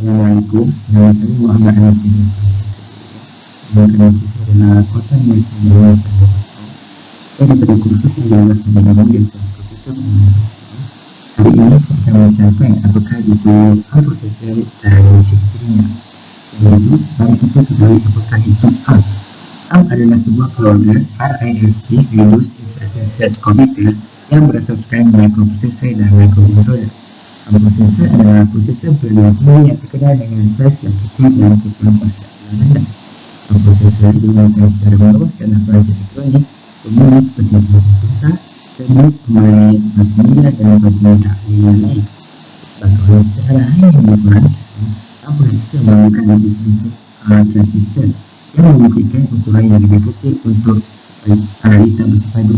Assalamualaikum, nama saya Muhammad Anas bin Adalah kawasan yang saya dapatkan. Saya daripada kursus yang dilaksanakan di Yayasan Komputer Universiti. Hari ini saya akan membincangkan apakah itu prosesor dan ciri-cirinya. Yang itu, mari kita ketahui apakah itu ARM. ARM adalah sebuah keluarga RISC Reduced Instruction Set Komputer yang berasaskan microprocessor dan microcontroller. Prosesor adalah prosesor perluan tinggi yang terkenal dengan saiz yang kecil dan kekuatan kuasa yang rendah. Prosesor digunakan secara meluas dalam perangkat elektronik umum seperti komputer, teknik, pemain, multimedia dan multimedia yang lain. Sebagai secara yang diperlukan, prosesor menggunakan lebih sedikit transistor yang memungkinkan ukuran yang lebih kecil untuk analita bersepadu.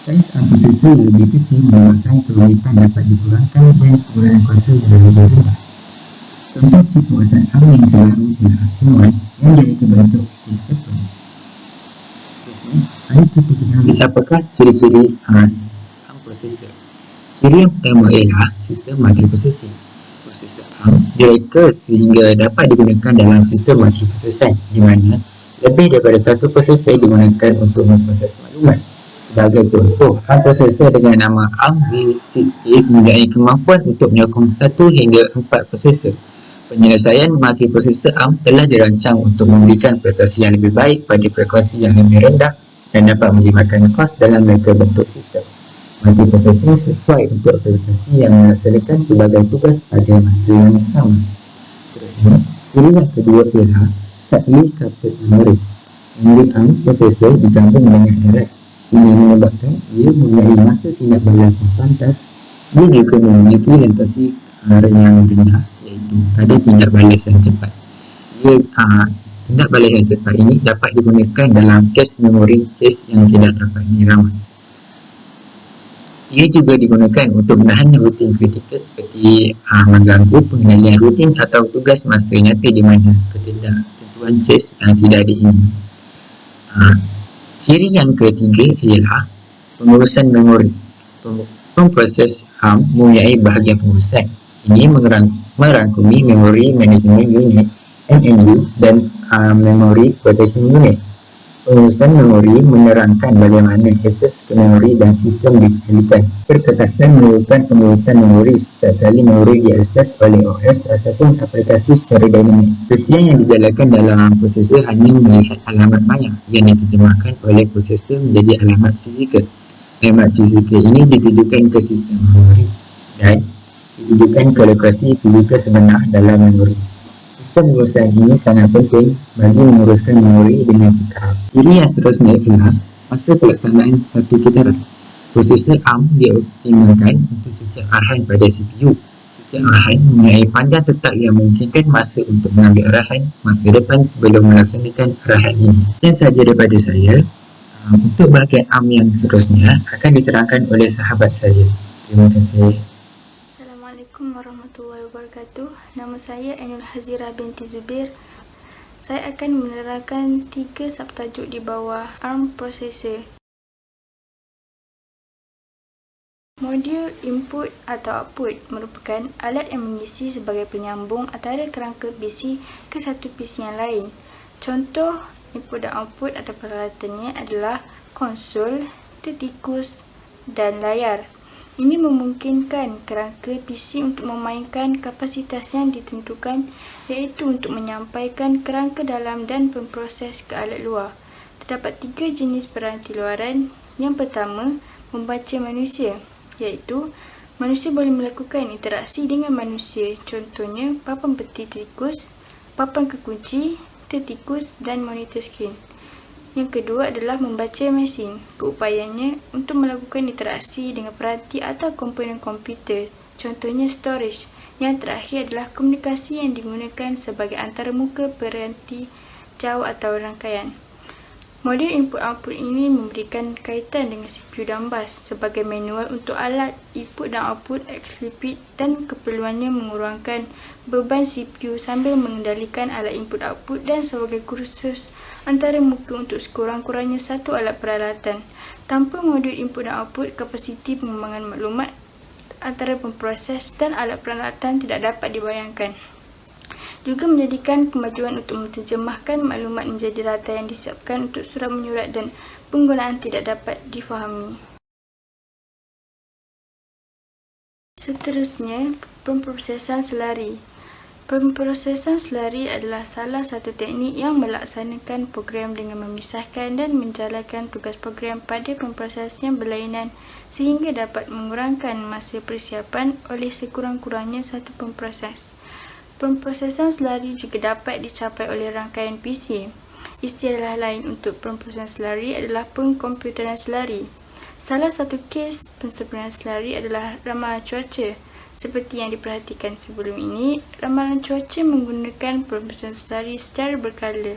Saiz prosesor yang lebih kecil menyebabkan kerumitan dapat dikurangkan dan penggunaan kuasa yang lebih rendah. Contoh chip penguasaan ARM yang terbaru ialah M1 yang jadi bentuk chip Apple. Mari kita kenali apakah ciri-ciri ARM prosesor. Ciri yang pertama ialah sistem multiprocessing. Prosesor ARM direka sehingga dapat digunakan dalam sistem multiprocessing di mana lebih daripada satu prosesor digunakan untuk memproses maklumat. Sebagai contoh, ARM prosesor dengan nama ARM v60 mempunyai kemampuan untuk menyokong 1 hingga 4 prosesor. Penyelesaian multiprosesor ARM telah dirancang untuk memberikan prestasi yang lebih baik pada frekuensi yang lebih rendah dan dapat menjimatkan kos dalam mereka bentuk sistem. Multiprocessing sesuai untuk aplikasi yang melaksanakan pelbagai tugas pada masa yang sama. Seterusnya, ciri yang kedua ialah tightly coupled memory. Memori ARM prosesor digabung dengan erat. Ini menyebabkan ia mempunyai masa tindak balas yang pantas. Ia juga memiliki lentasi yang rendah, iaitu ada tindak balas yang cepat. Tindak balas yang cepat ini dapat digunakan dalam cache memori cache yang tidak dapat diramal. Ia juga digunakan untuk menahan rutin kritikal seperti mengganggu pengendalian rutin atau tugas masa nyata di mana ketidaktentuan cache tidak diingini. Ciri yang ketiga ialah pengurusan memori. Pemproses ARM mempunyai bahagian pengurusan. Ini merangkumi Memory Management Unit (MMU) dan Memory Protection Unit. Pengurusan memori menerangkan bagaimana akses ke memori dan sistem dikendalikan. Perkekasan merupakan pengurusan memori setiap kali memori diakses oleh OS ataupun aplikasi secara dinamik. Proses yang dijalankan dalam prosesor hanya melihat alamat maya yang diterjemahkan oleh prosesor menjadi alamat fizikal. Alamat fizikal ini ditujukan ke sistem memori dan ditujukan ke lokasi fizikal sebenar dalam memori. Sistem pengurusan ini sangat penting bagi menguruskan memori dengan cekap. Ciri yang seterusnya ialah masa pelaksanaan satu putaran. Prosesor ARM dioptimalkan untuk setiap arahan pada CPU. Setiap arahan mempunyai panjang tetap yang memungkinkan masa untuk mengambil arahan masa depan sebelum melaksanakan arahan ini. Dan sahaja daripada saya. Untuk bahagian ARM yang seterusnya akan diterangkan oleh sahabat saya. Terima kasih. Assalamualaikum warahmatullahi wabarakatuh. Nama saya Ainul Hazira binti Zubir. Saya akan menerangkan 3 subtajuk di bawah ARM Processor. Modul input atau output merupakan alat yang mengisi sebagai penyambung antara kerangka PC ke satu PC yang lain. Contoh input dan output atau peralatannya adalah konsol, tikus dan layar. Ini memungkinkan kerangka PC untuk memainkan kapasitas yang ditentukan, iaitu untuk menyampaikan kerangka dalam dan pemproses ke alat luar. Terdapat 3 jenis peranti luaran. Yang pertama, membaca manusia, iaitu manusia boleh melakukan interaksi dengan manusia. Contohnya, papan peti tikus, papan kekunci, tikus dan monitor skrin. Yang kedua adalah membaca mesin. Keupayaannya untuk melakukan interaksi dengan peranti atau komponen komputer. Contohnya storage. Yang terakhir adalah komunikasi yang digunakan sebagai antarmuka peranti jauh atau rangkaian. Modul input-output ini memberikan kaitan dengan CPU dan bus sebagai manual untuk alat input dan output explicit dan keperluannya mengurangkan beban CPU sambil mengendalikan alat input-output dan sebagai kursus antarmuka untuk sekurang-kurangnya satu alat peralatan. Tanpa modul input dan output, kapasiti pengembangan maklumat antara pemproses dan alat peralatan tidak dapat dibayangkan. juga menjadikan kemajuan untuk menterjemahkan maklumat menjadi rata yang disiapkan untuk surat menyurat dan penggunaan tidak dapat difahami. Seterusnya, pemprosesan selari. Pemprosesan selari adalah salah satu teknik yang melaksanakan program dengan memisahkan dan menjalankan tugas program pada pemproses yang berlainan sehingga dapat mengurangkan masa persiapan oleh sekurang-kurangnya satu pemproses. Pemprosesan selari juga dapat dicapai oleh rangkaian PC. Istilah lain untuk pemprosesan selari adalah pengkomputeran selari. Salah satu kes pensempurnaan selari adalah ramalan cuaca. Seperti yang diperhatikan sebelum ini, ramalan cuaca menggunakan pemprosesan selari secara berkala.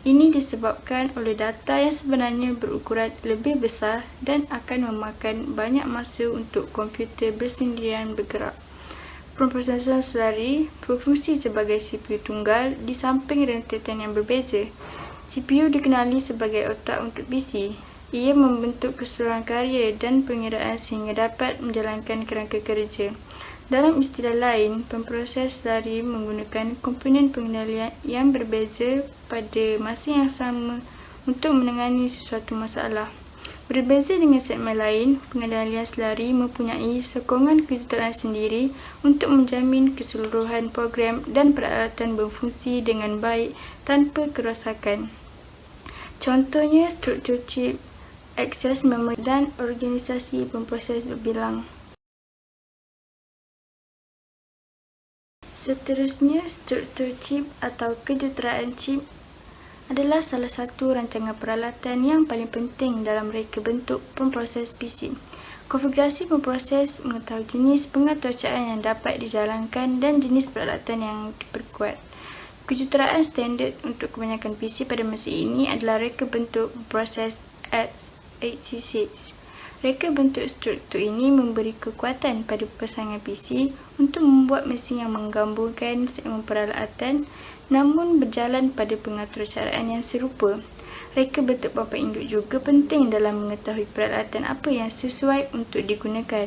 Ini disebabkan oleh data yang sebenarnya berukuran lebih besar dan akan memakan banyak masa untuk komputer bersendirian bergerak. Pemprosesan selari berfungsi sebagai CPU tunggal di samping rentetan yang berbeza. CPU dikenali sebagai otak untuk PC. Ia membentuk keseluruhan karya dan pengiraan sehingga dapat menjalankan kerangka kerja. Dalam istilah lain, pemproses selari menggunakan komponen pengendalian yang berbeza pada masa yang sama untuk menangani sesuatu masalah. Berbeza dengan segmen lain, pengendalian selari mempunyai sokongan kejuruteraan sendiri untuk menjamin keseluruhan program dan peralatan berfungsi dengan baik tanpa kerosakan. Contohnya struktur chip, akses memori dan organisasi pemproses berbilang. Seterusnya, struktur chip atau kejuruteraan chip adalah salah satu rancangan peralatan yang paling penting dalam reka bentuk pemproses PC. Konfigurasi pemproses mengetahui jenis pengetuacaan yang dapat dijalankan dan jenis peralatan yang diperkuat. Kejuruteraan standard untuk kebanyakan PC pada masa ini adalah reka bentuk pemproses x86. Reka bentuk struktur ini memberi kekuatan pada pasangan PC untuk membuat mesin yang menggabungkan segmen peralatan namun berjalan pada pengaturcaraan yang serupa. Reka bentuk bapa induk juga penting dalam mengetahui peralatan apa yang sesuai untuk digunakan.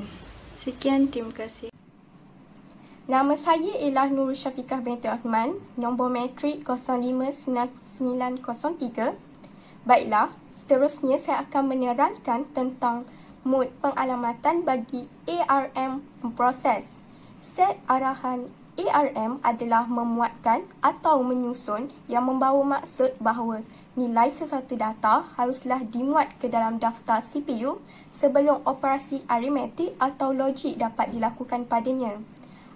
Sekian, terima kasih. Nama saya ialah Nurul Syafiqah binti Osman, nombor matrik 059903. Baiklah, seterusnya saya akan menerangkan tentang mod pengalamatan bagi ARM proses. Set arahan ARM adalah memuatkan atau menyusun yang membawa maksud bahawa nilai sesuatu data haruslah dimuat ke dalam daftar CPU sebelum operasi aritmetik atau logik dapat dilakukan padanya.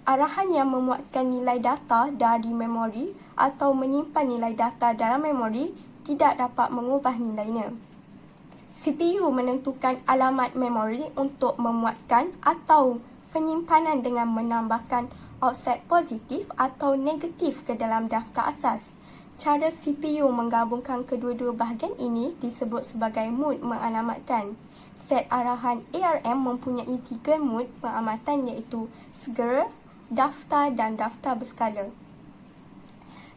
Arahan yang memuatkan nilai data dari memori atau menyimpan nilai data dalam memori tidak dapat mengubah nilainya. CPU menentukan alamat memori untuk memuatkan atau penyimpanan dengan menambahkan offset positif atau negatif ke dalam daftar asas. Cara CPU menggabungkan kedua-dua bahagian ini disebut sebagai mod mengalamatkan. Set arahan ARM mempunyai 3 mod pengamatan iaitu segera, daftar dan daftar berskala.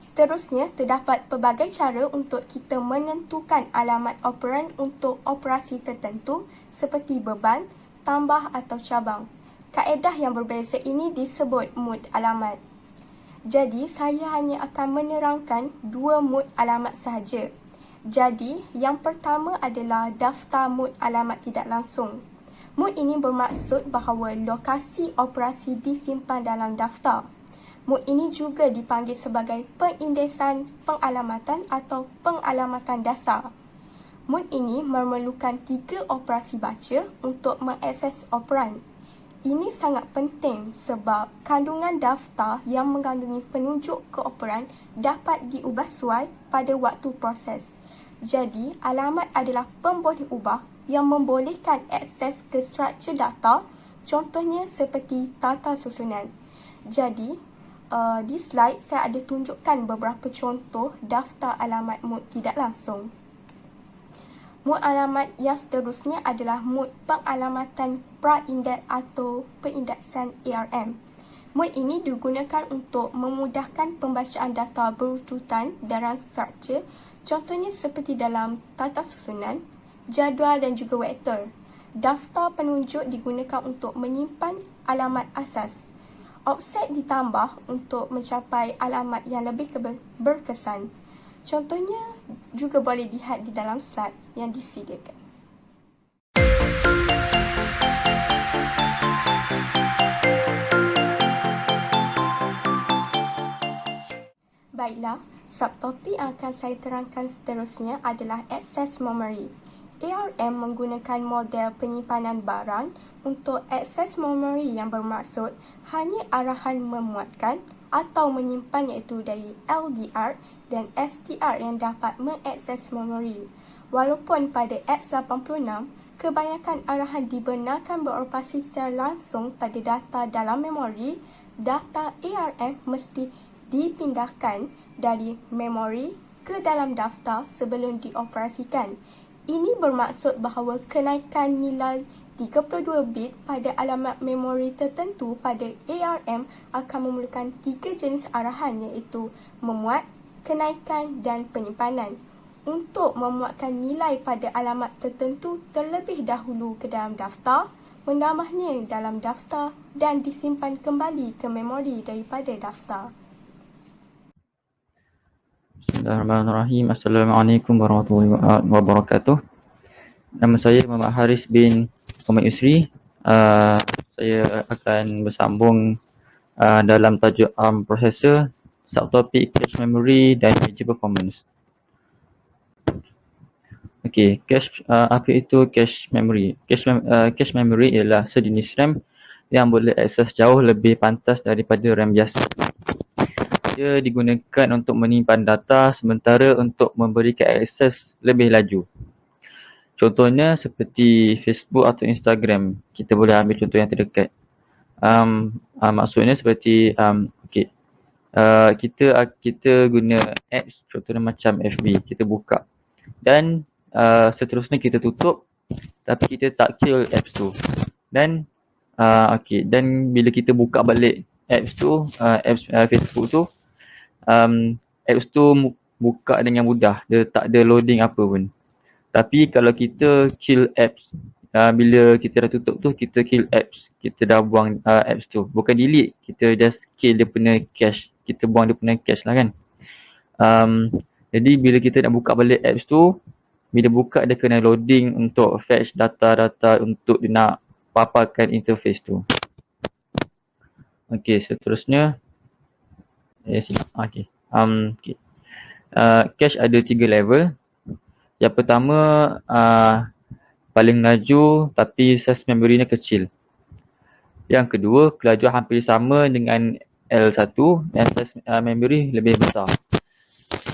Seterusnya, terdapat pelbagai cara untuk kita menentukan alamat operan untuk operasi tertentu seperti beban, tambah atau cabang. Kaedah yang berbeza ini disebut mod alamat. Jadi, saya hanya akan menerangkan 2 mod alamat sahaja. Jadi, yang pertama adalah daftar mod alamat tidak langsung. Mod ini bermaksud bahawa lokasi operasi disimpan dalam daftar. Mod ini juga dipanggil sebagai pengindesan pengalamatan atau pengalamatan dasar. Mod ini memerlukan 3 operasi baca untuk mengakses operan. Ini sangat penting sebab kandungan daftar yang mengandungi penunjuk ke operan dapat diubah sesuai pada waktu proses. Jadi, alamat adalah pemboleh ubah yang membolehkan akses ke struktur data, contohnya seperti tata susunan. Jadi, di slide saya ada tunjukkan beberapa contoh daftar alamat mod tidak langsung. Mod alamat yang seterusnya adalah mod pengalamatan pra-indeks atau pengindeksan ARM. Mod ini digunakan untuk memudahkan pembacaan data berurutan dalam struktur, contohnya seperti dalam tata susunan, jadual dan juga vektor. Daftar penunjuk digunakan untuk menyimpan alamat asas. Offset ditambah untuk mencapai alamat yang lebih berkesan. Contohnya juga boleh dilihat di dalam slide yang disediakan. Baiklah, subtopik yang akan saya terangkan seterusnya adalah Access Memory. ARM menggunakan model penyimpanan barang untuk access memory yang bermaksud hanya arahan memuatkan atau menyimpan iaitu dari LDR dan SDR yang dapat mengakses memori. Walaupun pada X86, kebanyakan arahan dibenarkan beroperasi secara langsung pada data dalam memori, data ARM mesti dipindahkan dari memori ke dalam daftar sebelum dioperasikan. Ini bermaksud bahawa kenaikan nilai 32 bit pada alamat memori tertentu pada ARM akan memerlukan 3 jenis arahan iaitu memuat, kenaikan dan penyimpanan. Untuk memuatkan nilai pada alamat tertentu terlebih dahulu ke dalam daftar, menambahnya dalam daftar dan disimpan kembali ke memori daripada daftar. Bismillahirrahmanirrahim. Assalamualaikum warahmatullahi wabarakatuh. Nama saya Muhammad Haris bin Muhammad Yusri. Saya akan bersambung dalam tajuk ARM processor, subtopik cache memory dan major performance. Okey, apa itu cache memory? Cache memory ialah sejenis RAM yang boleh akses jauh lebih pantas daripada RAM biasa. Dia digunakan untuk menyimpan data sementara untuk memberikan akses lebih laju. Contohnya seperti Facebook atau Instagram. Kita boleh ambil contoh yang terdekat. Maksudnya seperti kita guna apps contohnya macam FB, kita buka dan seterusnya kita tutup tapi kita tak kill apps tu. Dan dan bila kita buka balik apps tu, Facebook tu, apps tu buka dengan mudah, dia tak ada loading apa pun. Tapi kalau kita kill apps, bila kita dah tutup tu, kita kill apps, kita dah buang apps tu, bukan delete, kita just kill dia punya cache, kita buang dia punya cache lah kan. Jadi bila kita nak buka balik apps tu, bila buka dia kena loading untuk fetch data-data untuk dia nak paparkan interface tu. Okey, seterusnya cache ada 3 level. Yang pertama paling laju tapi size memorinya kecil. Yang kedua, kelajuan hampir sama dengan L1 dan size memori lebih besar.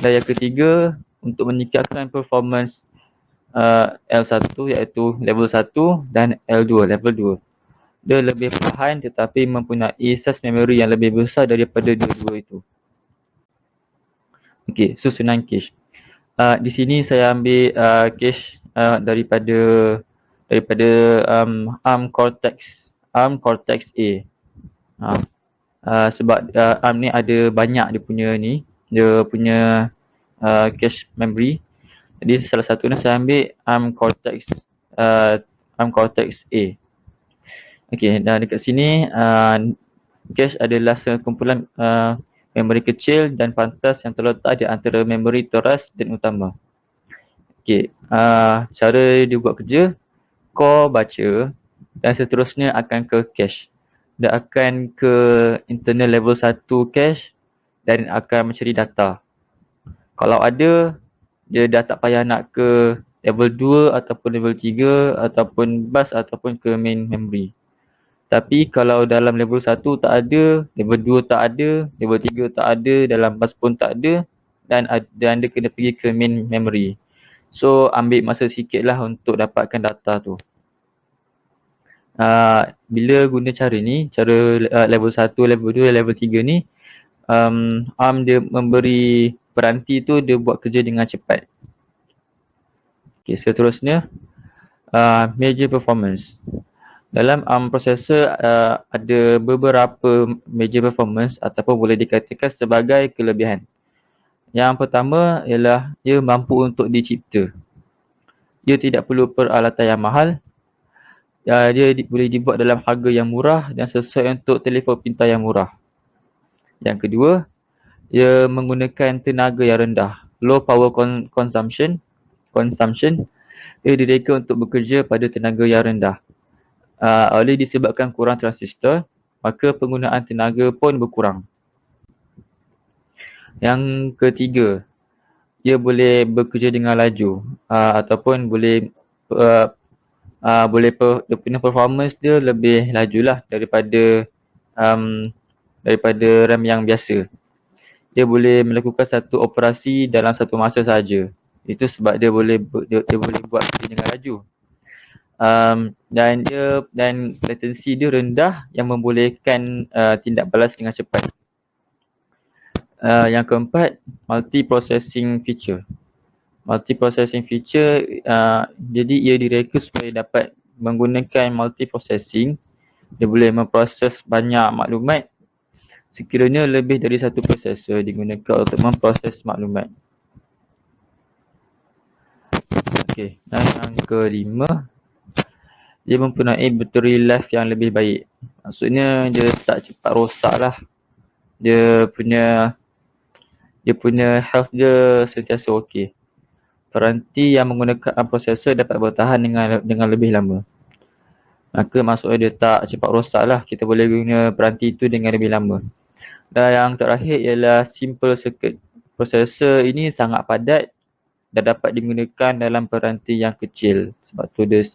Dan yang ketiga, untuk meningkatkan performance L1 iaitu level 1 dan L2 level 2. Dia lebih perlahan tetapi mempunyai size memori yang lebih besar daripada dua-dua itu. Okey, susunan cache. Di sini saya ambil cache daripada ARM Cortex A. Sebab ARM ni ada banyak dia punya cache memory. Jadi salah satunya saya ambil ARM Cortex A. Okey, dan dekat sini cache adalah sekumpulan memori kecil dan pantas yang terletak di antara memori teras dan utama. Okey, cara dia buat kerja, core baca dan seterusnya akan ke cache. Dia akan ke internal level 1 cache dan akan mencari data. Kalau ada, dia dah tak payah nak ke level 2 ataupun level 3 ataupun bus ataupun ke main memory. Tapi kalau dalam level 1 tak ada, level 2 tak ada, level 3 tak ada, dalam bus pun tak ada dan dia kena pergi ke main memory. So ambil masa sikit lah untuk dapatkan data tu. Bila guna cara ni, cara level 1, level 2, level 3 ni, ARM dia memberi peranti tu dia buat kerja dengan cepat. Okay, seterusnya major performance. Dalam ARM processor ada beberapa major performance ataupun boleh dikatakan sebagai kelebihan. Yang pertama ialah ia mampu untuk dicipta. Ia tidak perlu peralatan yang mahal. boleh dibuat dalam harga yang murah dan sesuai untuk telefon pintar yang murah. Yang kedua, ia menggunakan tenaga yang rendah, low power consumption. Ia direka untuk bekerja pada tenaga yang rendah. Oleh disebabkan kurang transistor, maka penggunaan tenaga pun berkurang. Yang ketiga, ia boleh bekerja dengan laju ataupun boleh dia punya performance dia lebih lajulah daripada RAM yang biasa. Dia boleh melakukan satu operasi dalam satu masa saja. Itu sebab dia boleh buat dengan laju. Dan latency dia rendah yang membolehkan tindak balas dengan cepat. Yang keempat, multiprocessing feature. Jadi ia direka supaya dapat menggunakan multiprocessing. Dia boleh memproses banyak maklumat sekiranya lebih dari satu prosesor digunakan untuk memproses maklumat. Okey, dan yang kelima, dia mempunyai battery life yang lebih baik. Maksudnya dia tak cepat rosak lah. Dia punya health dia sentiasa okey. Peranti yang menggunakan prosesor dapat bertahan dengan lebih lama. Maka maksudnya dia tak cepat rosak lah. Kita boleh guna peranti itu dengan lebih lama. Dan yang terakhir ialah simple circuit. Prosesor ini sangat padat dan dapat digunakan dalam peranti yang kecil. Sebab tu dia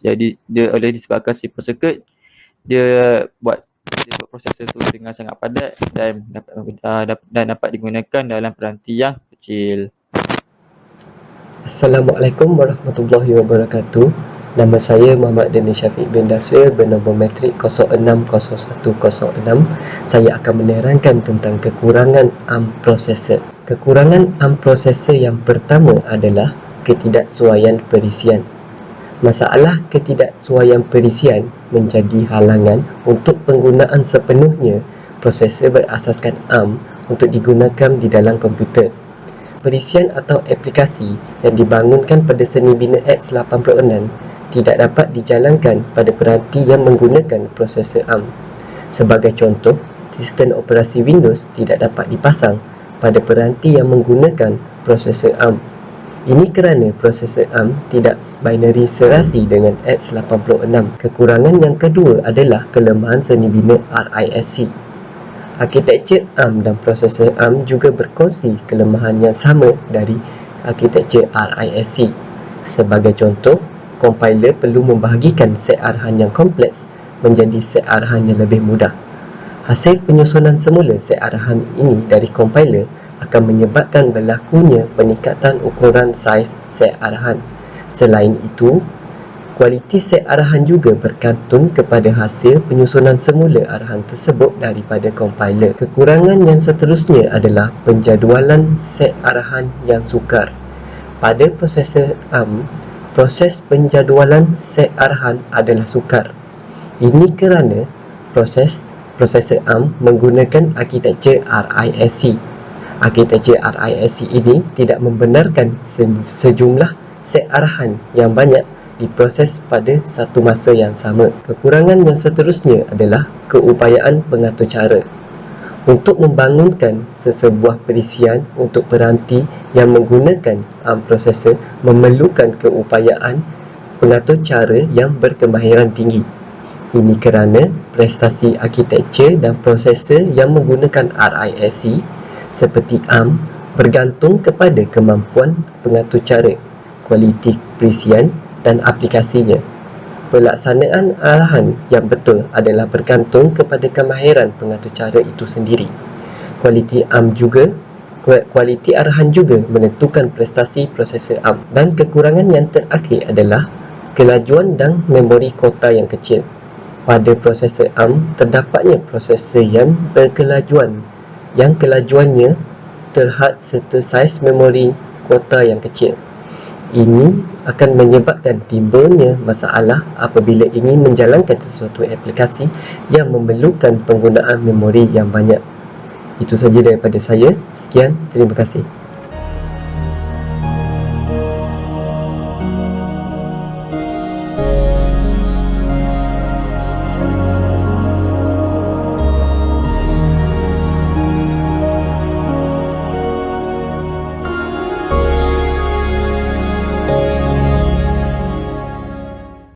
oleh disebabkan simple circuit, dia buat prosesor tu dengan sangat padat dan dapat digunakan dalam peranti yang kecil. Assalamualaikum warahmatullahi wabarakatuh. Nama saya Muhammad Daniel Syafiq bin Dasir bernombor matrik 060106. Saya akan menerangkan tentang kekurangan ARM processor. Kekurangan ARM processor yang pertama adalah ketidaksuaian perisian. Masalah ketidaksuaian perisian menjadi halangan untuk penggunaan sepenuhnya prosesor berasaskan ARM untuk digunakan di dalam komputer. Perisian atau aplikasi yang dibangunkan pada seni bina X86 tidak dapat dijalankan pada peranti yang menggunakan prosesor ARM. Sebagai contoh, sistem operasi Windows tidak dapat dipasang pada peranti yang menggunakan prosesor ARM. Ini kerana prosesor ARM tidak binary serasi dengan X86. Kekurangan yang kedua adalah kelemahan seni bina RISC. Arkitektur ARM dan prosesor ARM juga berkongsi kelemahan yang sama dari arkitektur RISC. Sebagai contoh, compiler perlu membahagikan set arahan yang kompleks menjadi set arahan yang lebih mudah. Hasil penyusunan semula set arahan ini dari compiler akan menyebabkan berlakunya peningkatan ukuran saiz set arahan. Selain itu, kualiti set arahan juga bergantung kepada hasil penyusunan semula arahan tersebut daripada compiler. Kekurangan yang seterusnya adalah penjadualan set arahan yang sukar. Pada prosesor ARM, proses penjadualan set arahan adalah sukar. Ini kerana prosesor ARM menggunakan arkitektur RISC. Arkitektur RISC ini tidak membenarkan sejumlah set arahan yang banyak diproses pada satu masa yang sama. Kekurangan yang seterusnya adalah keupayaan pengatur cara. Untuk membangunkan sesebuah perisian untuk peranti yang menggunakan ARM processor memerlukan keupayaan pengatur cara yang berkemahiran tinggi. Ini kerana prestasi arkitektur dan prosesor yang menggunakan RISC seperti ARM bergantung kepada kemampuan pengatur cara, kualiti perisian dan aplikasinya. Pelaksanaan arahan yang betul adalah bergantung kepada kemahiran pengatur cara itu sendiri. Kualiti arahan juga menentukan prestasi prosesor ARM. Dan kekurangan yang terakhir adalah kelajuan dan memori kota yang kecil. Pada prosesor ARM, terdapatnya prosesor yang berkelajuan, yang kelajuannya terhad serta saiz memori kota yang kecil. Ini akan menyebabkan timbulnya masalah apabila ingin menjalankan sesuatu aplikasi yang memerlukan penggunaan memori yang banyak. Itu saja daripada saya. Sekian, terima kasih.